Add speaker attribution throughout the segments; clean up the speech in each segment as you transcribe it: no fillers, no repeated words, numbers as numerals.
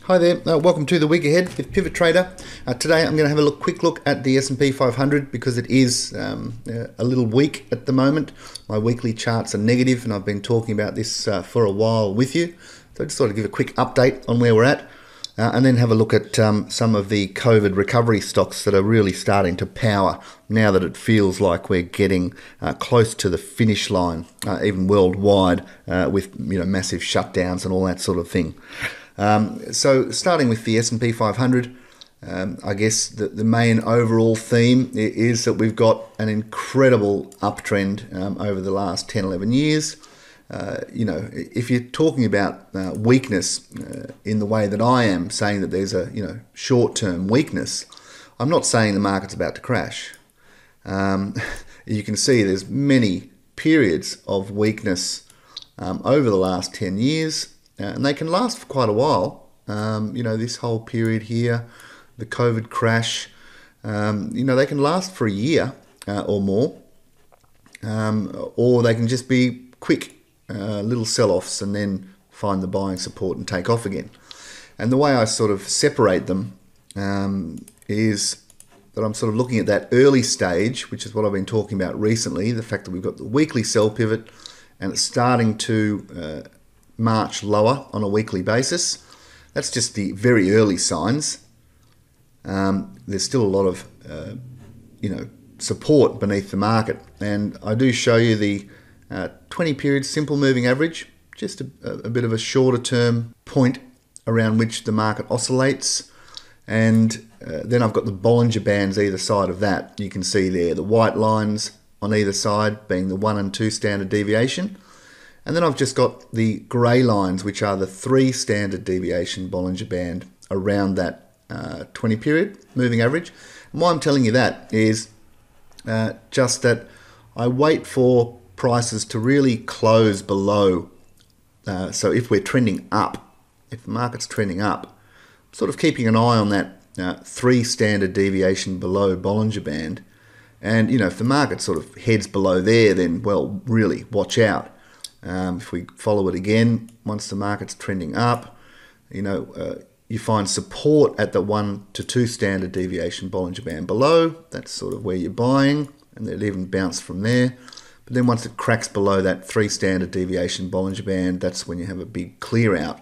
Speaker 1: Hi there, welcome to the week ahead with Pivot Trader. Today I'm going to have a quick look at the S&P 500 because it is a little weak at the moment. My weekly charts are negative and I've been talking about this for a while with you. So I just thought I'd give a quick update on where we're at and then have a look at some of the COVID recovery stocks that are really starting to power now that it feels like we're getting close to the finish line, even worldwide, with massive shutdowns and all that sort of thing. So starting with the S&P 500, I guess the main overall theme is that we've got an incredible uptrend over the last 10, 11 years. If you're talking about weakness in the way that I am, saying that there's a short-term weakness, I'm not saying the market's about to crash. You can see there's many periods of weakness over the last 10 years. And they can last for quite a while. This whole period here, the COVID crash, they can last for a year or more, or they can just be quick little sell-offs and then find the buying support and take off again. And the way I sort of separate them is that I'm sort of looking at that early stage, which is what I've been talking about recently, the fact that we've got the weekly sell pivot and it's starting to march lower on a weekly basis. That's just the very early signs. There's still a lot of support beneath the market, and I do show you the 20 period simple moving average, just a bit of a shorter term point around which the market oscillates, and then I've got the Bollinger Bands either side of that. You can see there the white lines on either side being the 1 and 2 standard deviation. And then I've just got the grey lines, which are the 3 standard deviation Bollinger Band around that 20 period moving average. And why I'm telling you that is just that I wait for prices to really close below. So if we're trending up, if the market's trending up, I'm sort of keeping an eye on that 3 standard deviation below Bollinger Band. And, if the market sort of heads below there, then, well, really watch out. If we follow it again, once the market's trending up, you find support at the 1 to 2 standard deviation Bollinger Band below. That's sort of where you're buying, and it even bounced from there. But then once it cracks below that 3 standard deviation Bollinger Band, that's when you have a big clear out.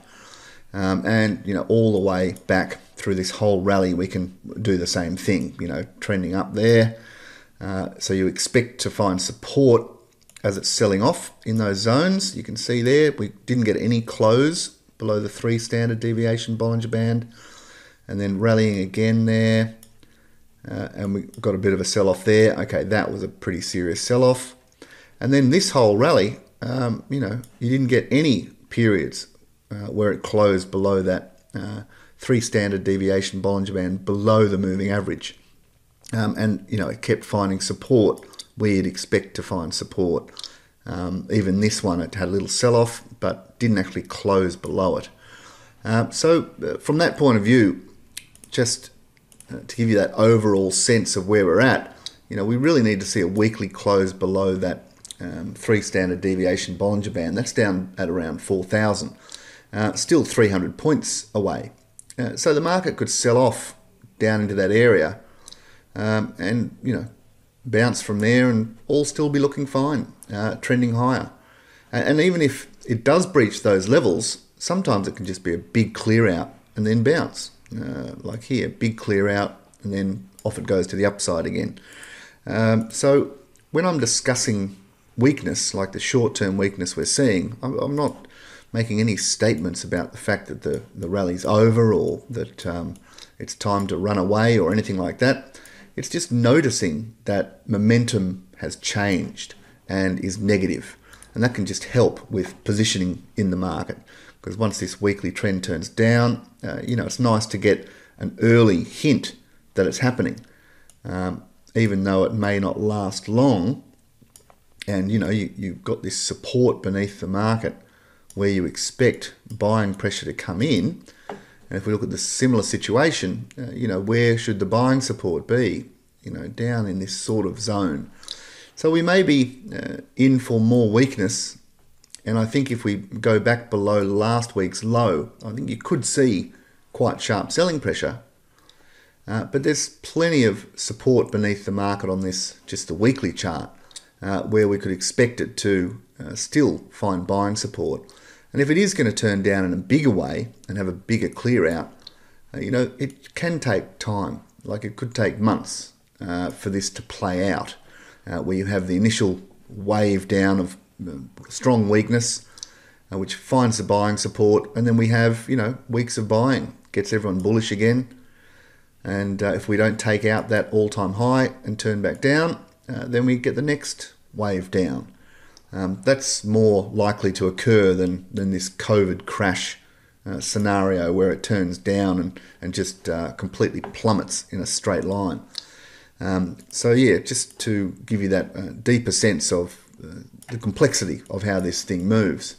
Speaker 1: And all the way back through this whole rally, we can do the same thing, trending up there. So you expect to find support as it's selling off in those zones. You can see there we didn't get any close below the 3 standard deviation Bollinger Band, and then rallying again there, and we got a bit of a sell-off there. Okay, that was a pretty serious sell-off. And then this whole rally, you didn't get any periods where it closed below that 3 standard deviation Bollinger Band below the moving average, and it kept finding support where you'd expect to find support. Even this one, it had a little sell-off, but didn't actually close below it. So from that point of view, just to give you that overall sense of where we're at, we really need to see a weekly close below that 3 standard deviation Bollinger Band. That's down at around 4,000, still 300 points away. So the market could sell off down into that area, and bounce from there and all still be looking fine, trending higher. And even if it does breach those levels, sometimes it can just be a big clear out and then bounce. Like here, big clear out and then off it goes to the upside again. So when I'm discussing weakness, like the short-term weakness we're seeing, I'm not making any statements about the fact that the rally's over or that it's time to run away or anything like that. It's just noticing that momentum has changed and is negative. And that can just help with positioning in the market. Because once this weekly trend turns down, it's nice to get an early hint that it's happening. Even though it may not last long. And, you've got this support beneath the market where you expect buying pressure to come in. And if we look at the similar situation, where should the buying support be? Down in this sort of zone. So we may be in for more weakness. And I think if we go back below last week's low, I think you could see quite sharp selling pressure. But there's plenty of support beneath the market on this, just the weekly chart, where we could expect it to still find buying support. And if it is going to turn down in a bigger way and have a bigger clear out, it can take time. Like it could take months for this to play out, where you have the initial wave down of strong weakness, which finds the buying support, and then we have weeks of buying, gets everyone bullish again. And if we don't take out that all-time high and turn back down, then we get the next wave down. That's more likely to occur than this COVID crash scenario where it turns down and just completely plummets in a straight line. Just to give you that deeper sense of the complexity of how this thing moves.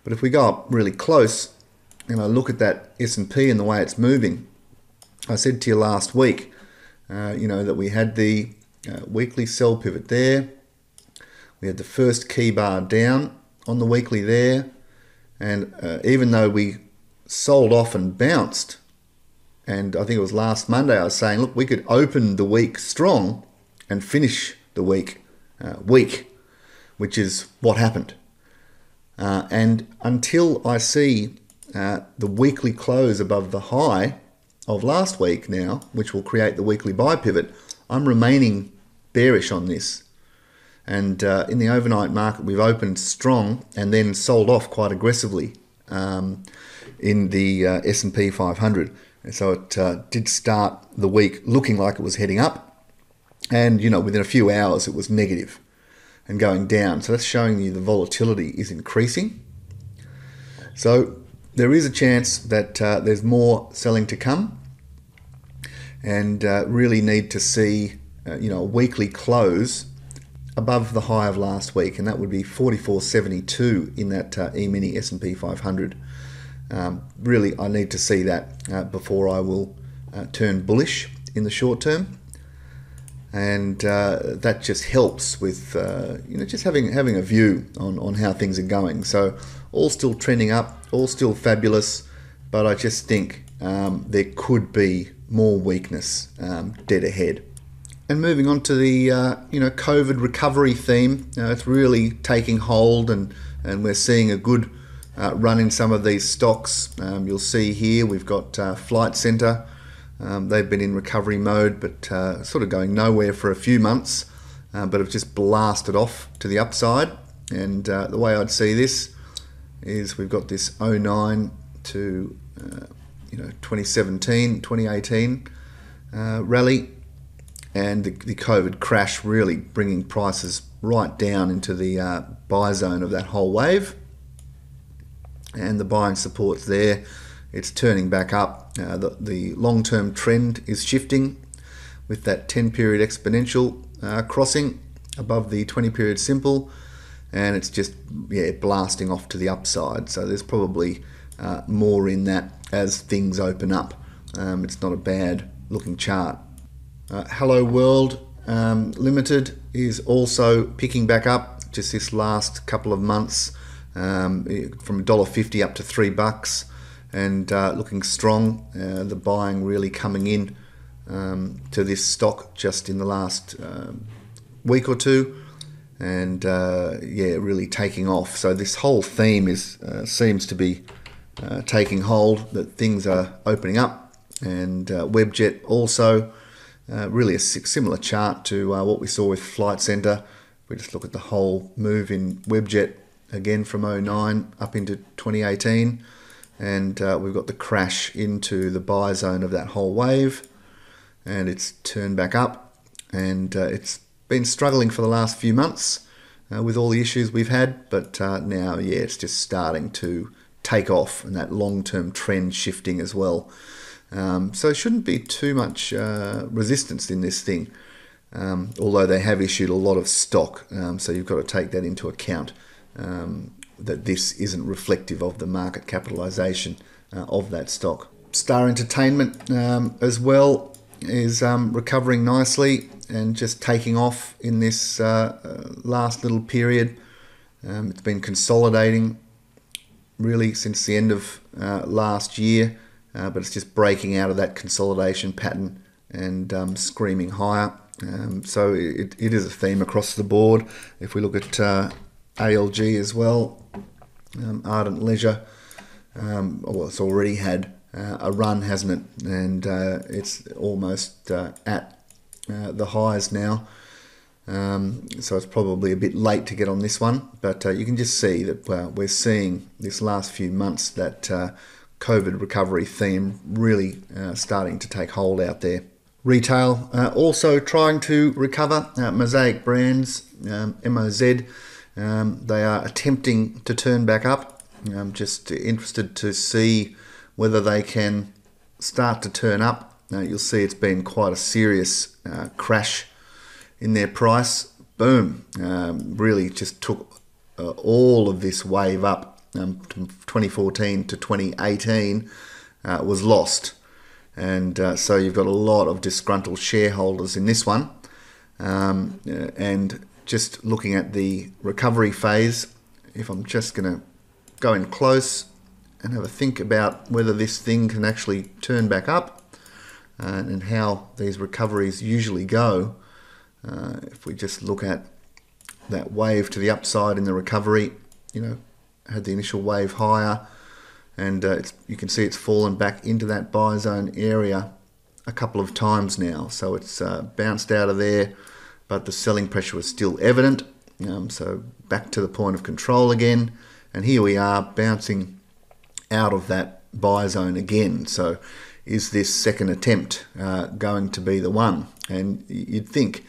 Speaker 1: But if we go up really close and I look at that S&P and the way it's moving, I said to you last week, that we had the weekly sell pivot there. We had the first key bar down on the weekly there. And even though we sold off and bounced, and I think it was last Monday, I was saying, look, we could open the week strong and finish the week weak, which is what happened. And until I see the weekly close above the high of last week now, which will create the weekly buy pivot, I'm remaining bearish on this. And in the overnight market, we've opened strong and then sold off quite aggressively in the S&P 500. And so it did start the week looking like it was heading up. And, within a few hours, it was negative and going down. So that's showing you the volatility is increasing. So there is a chance that there's more selling to come, and really need to see a weekly close above the high of last week, and that would be 44.72 in that E-mini S&P 500. Really, I need to see that before I will turn bullish in the short term, and that just helps with just having a view on how things are going. So all still trending up, all still fabulous, but I just think there could be more weakness dead ahead. And moving on to the COVID recovery theme, it's really taking hold, and we're seeing a good run in some of these stocks. You'll see here we've got Flight Centre. They've been in recovery mode, but sort of going nowhere for a few months, but have just blasted off to the upside. And the way I'd see this is we've got this 09 to 2017, 2018 rally, and the COVID crash really bringing prices right down into the buy zone of that whole wave. And the buying support's there. It's turning back up. The long-term trend is shifting with that 10-period exponential crossing above the 20-period simple, and it's just blasting off to the upside. So there's probably more in that as things open up. It's not a bad looking chart. Hello World Limited is also picking back up just this last couple of months, from $1.50 up to $3, and looking strong. The buying really coming in to this stock just in the last week or two, and really taking off. So this whole theme seems to be taking hold, that things are opening up, and Webjet also. Really a similar chart to what we saw with Flight Centre. We just look at the whole move in Webjet again from 09 up into 2018, and we've got the crash into the buy zone of that whole wave, and it's turned back up, and it's been struggling for the last few months with all the issues we've had, but now it's just starting to take off, and that long-term trend shifting as well. So it shouldn't be too much resistance in this thing, although they have issued a lot of stock, so you've got to take that into account, that this isn't reflective of the market capitalisation of that stock. Star Entertainment as well is recovering nicely and just taking off in this last little period. It's been consolidating really since the end of last year. but it's just breaking out of that consolidation pattern and screaming higher. So it is a theme across the board. If we look at ALG as well, Ardent Leisure, well, it's already had a run, hasn't it? And it's almost at the highs now. So it's probably a bit late to get on this one, but you can just see that we're seeing this last few months that COVID recovery theme really starting to take hold out there. Retail also trying to recover. Mosaic Brands, MOZ, they are attempting to turn back up. I'm just interested to see whether they can start to turn up. You'll see it's been quite a serious crash in their price. Boom, really just took all of this wave up from 2014 to 2018 was lost. And so you've got a lot of disgruntled shareholders in this one. And just looking at the recovery phase, if I'm just going to go in close and have a think about whether this thing can actually turn back up and how these recoveries usually go. If we just look at that wave to the upside in the recovery, had the initial wave higher, and you can see it's fallen back into that buy zone area a couple of times now. So it's bounced out of there, but the selling pressure was still evident. So back to the point of control again, and here we are bouncing out of that buy zone again. So is this second attempt going to be the one? And you'd think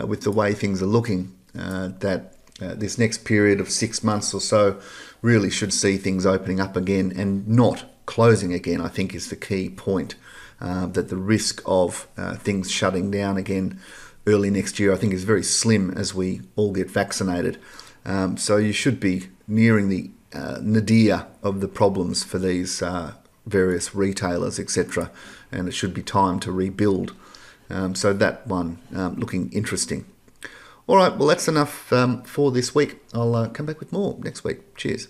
Speaker 1: with the way things are looking that this next period of 6 months or so really should see things opening up again and not closing again, I think is the key point. That the risk of things shutting down again early next year, I think, is very slim as we all get vaccinated. So you should be nearing the nadir of the problems for these various retailers, etc. And it should be time to rebuild. So that one looking interesting. All right, well, that's enough for this week. I'll come back with more next week. Cheers.